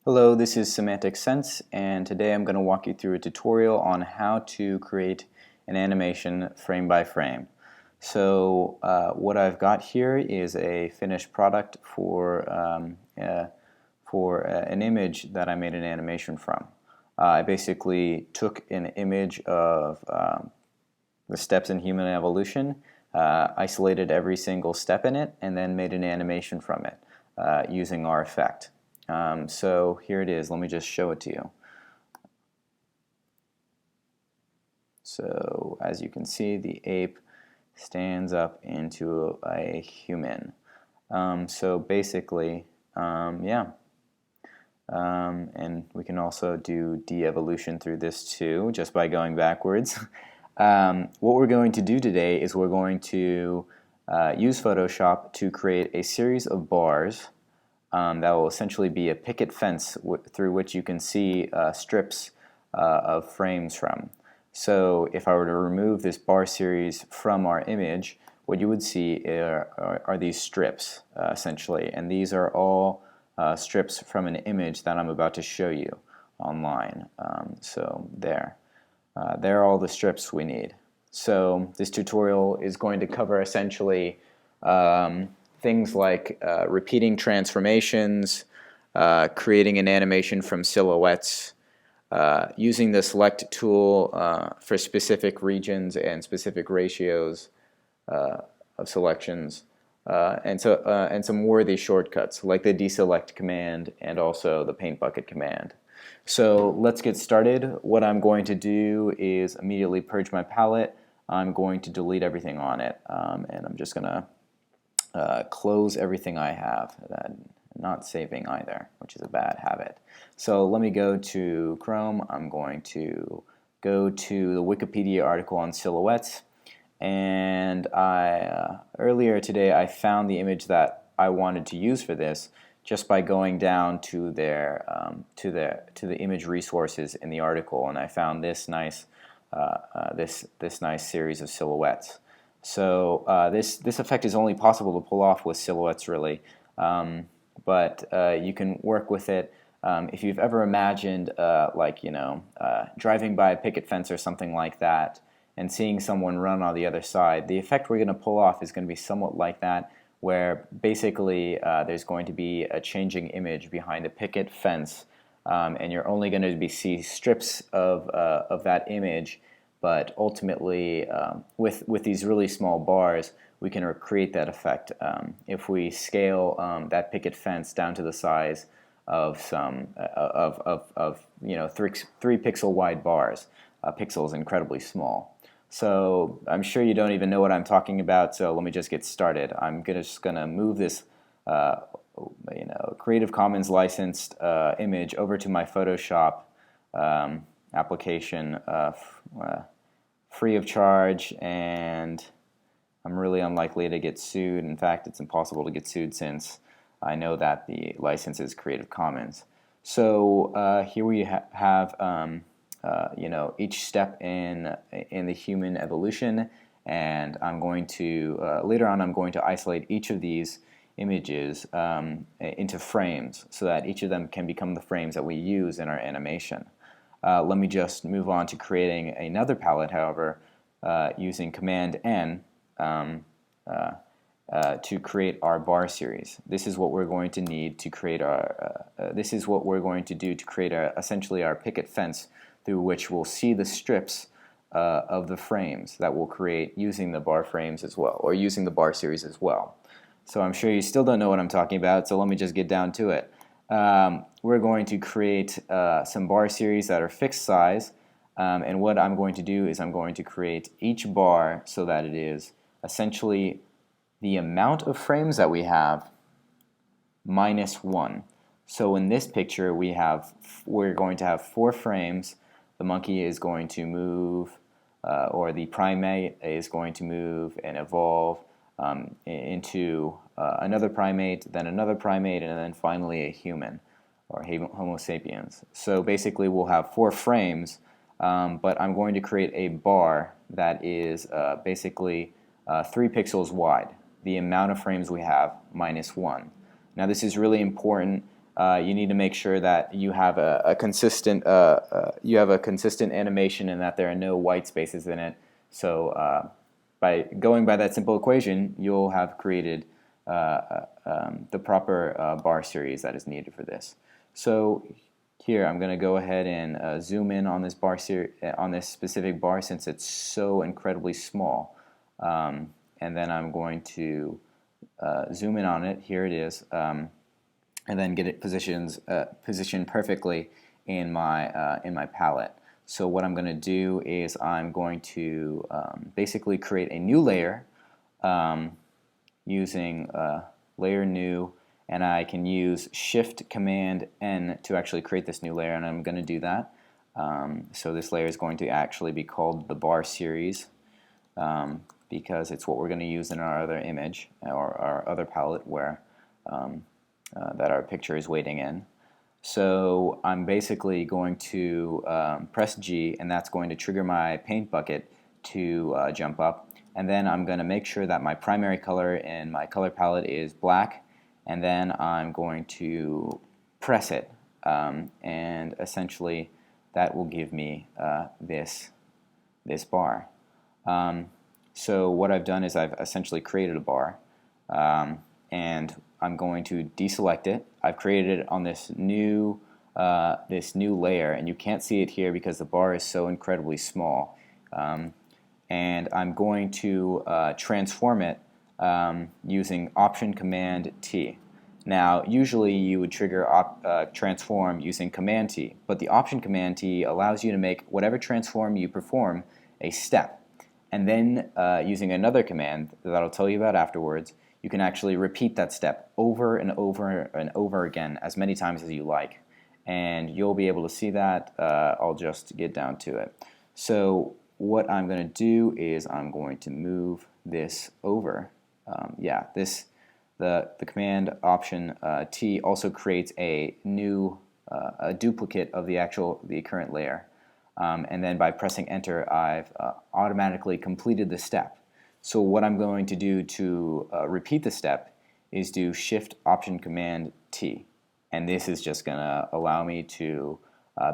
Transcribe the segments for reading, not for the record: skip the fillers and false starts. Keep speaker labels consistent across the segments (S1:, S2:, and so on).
S1: Hello, this is Semantic Sense, and today I'm going to walk you through a tutorial on how to create an animation frame by frame. So what I've got here is a finished product for an image that I made an animation from. I basically took an image of the steps in human evolution, isolated every single step in it, and then made an animation from it using our effect. So here it is. Let me just show it to you. So as you can see, the ape stands up into a human. So basically, yeah. And we can also do de-evolution through this too, just by going backwards. What we're going to do today is we're going to use Photoshop to create a series of bars that will essentially be a picket fence through which you can see strips of frames from. So if I were to remove this bar series from our image, what you would see are these strips essentially, and these are all strips from an image that I'm about to show you online. So there are all the strips we need. So this tutorial is going to cover essentially things like repeating transformations, creating an animation from silhouettes, using the select tool for specific regions and specific ratios of selections, and some worthy shortcuts like the deselect command and also the paint bucket command. So let's get started. What I'm going to do is immediately purge my palette. I'm going to delete everything on it, and I'm just going to close everything I have, not saving either, which is a bad habit. So let me go to Chrome. I'm going to go to the Wikipedia article on silhouettes, and earlier today I found the image that I wanted to use for this just by going down to the image resources in the article, and I found this nice this nice series of silhouettes. So this effect is only possible to pull off with silhouettes, really, but you can work with it. If you've ever imagined, driving by a picket fence or something like that, and seeing someone run on the other side, the effect we're going to pull off is going to be somewhat like that, where basically there's going to be a changing image behind a picket fence, and you're only going to see strips of that image. But ultimately, with these really small bars, we can recreate that effect if we scale that picket fence down to the size of some three pixel wide bars. Pixel is incredibly small. So I'm sure you don't even know what I'm talking about. So let me just get started. I'm just gonna move this Creative Commons licensed image over to my Photoshop application. Free of charge, and I'm really unlikely to get sued. In fact, it's impossible to get sued since I know that the license is Creative Commons. So here we have each step in the human evolution, and I'm going to later on I'm going to isolate each of these images into frames so that each of them can become the frames that we use in our animation. Let me just move on to creating another palette, however, using Command N to create our bar series. This is what we're going to need to create our. This is what we're going to do to create essentially our picket fence through which we'll see the strips of the frames that we'll create using the bar frames as well, or using the bar series as well. So I'm sure you still don't know what I'm talking about. So let me just get down to it. We're going to create some bar series that are fixed size, and what I'm going to do is I'm going to create each bar so that it is essentially the amount of frames that we have minus 1. So in this picture we're going to have 4 frames. The monkey is going to move, or the primate is going to move and evolve into another primate, then another primate, and then finally a human, or Homo sapiens. So basically we'll have 4 frames, but I'm going to create a bar that is basically 3 pixels wide, the amount of frames we have minus 1. Now this is really important you need to make sure that you have a consistent animation and that there are no white spaces in it. So by going by that simple equation, you'll have created the proper bar series that is needed for this. So here I'm going to go ahead and zoom in on this on this specific bar since it's so incredibly small, and then I'm going to zoom in on it. Here it is, and then get it positioned perfectly in my palette. So what I'm going to do is I'm going to basically create a new layer using layer new, and I can use Shift Command N to actually create this new layer, and I'm going to do that. So this layer is going to actually be called the bar series because it's what we're going to use in our other image or our other palette where that our picture is waiting in. So I'm basically going to press G, and that's going to trigger my paint bucket to jump up. And then I'm going to make sure that my primary color in my color palette is black, and then I'm going to press it, and essentially that will give me this bar. So what I've done is I've essentially created a bar, and I'm going to deselect it. I've created it on this new layer, and you can't see it here because the bar is so incredibly small. And I'm going to transform it using Option Command T. Now, usually you would trigger transform using Command T, but the Option Command T allows you to make whatever transform you perform a step. And then using another command that I'll tell you about afterwards, you can actually repeat that step over and over and over again as many times as you like. And you'll be able to see that. I'll just get down to it. So what I'm going to do is I'm going to move this over. The command Option T also creates a new a duplicate of the current layer. And then by pressing Enter, I've automatically completed the step. So what I'm going to do to repeat the step is do Shift Option Command T, and this is just going to allow me to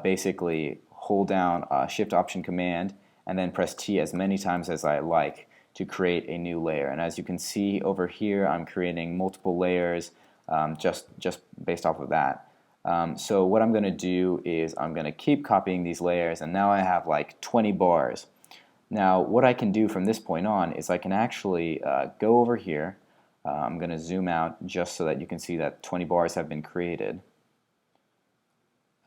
S1: basically hold down Shift Option Command and then press T as many times as I like to create a new layer. And as you can see over here, I'm creating multiple layers just based off of that. So what I'm going to do is I'm going to keep copying these layers, and now I have like 20 bars. Now what I can do from this point on is I can actually go over here. I'm going to zoom out just so that you can see that 20 bars have been created,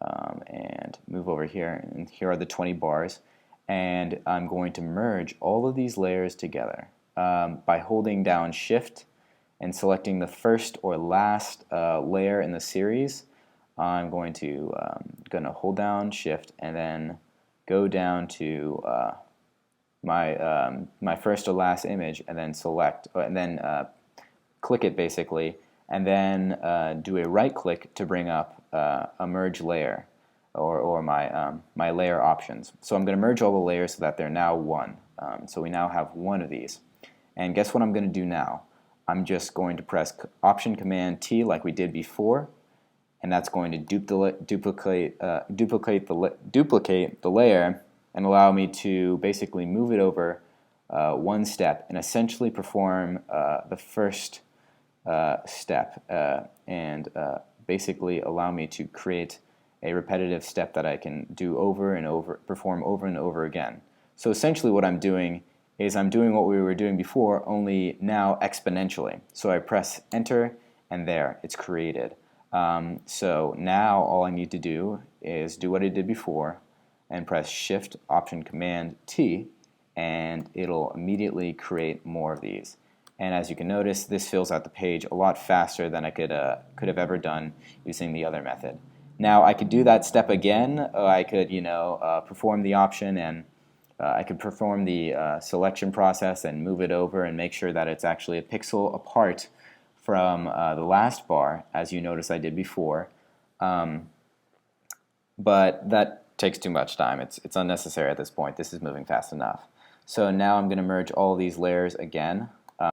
S1: and move over here, and here are the 20 bars, and I'm going to merge all of these layers together by holding down Shift and selecting the first or last layer in the series. I'm going to hold down Shift and then go down to my first or last image, and then select, and then click it basically, and then do a right click to bring up a merge layer, or my layer options. So I'm going to merge all the layers so that they're now one. So we now have one of these. And guess what I'm going to do now? I'm just going to press Option Command T like we did before, and that's going to duplicate the layer and allow me to basically move it over one step and essentially perform the first step, and basically allow me to create a repetitive step that I can do perform over and over again. So essentially what I'm doing is I'm doing what we were doing before, only now exponentially. So I press Enter, and there, it's created. So now all I need to do is do what I did before and press Shift Option Command T, and it'll immediately create more of these. And as you can notice, this fills out the page a lot faster than I could have ever done using the other method. Now I could do that step again. I could perform the option, and I could perform the selection process and move it over and make sure that it's actually a pixel apart from the last bar, as you notice I did before. But that takes too much time. It's unnecessary at this point. This is moving fast enough. So now I'm going to merge all these layers again.